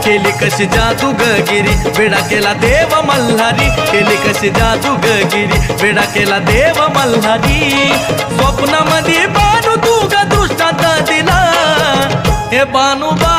केली कशी जादूगिरी वेडा केला देव मल्हारी केली कशी जादूगिरी वेडा केला देव मल्हारी स्वप्नामध्ये बानू तू ग दृष्टांत दिला हे बानू बा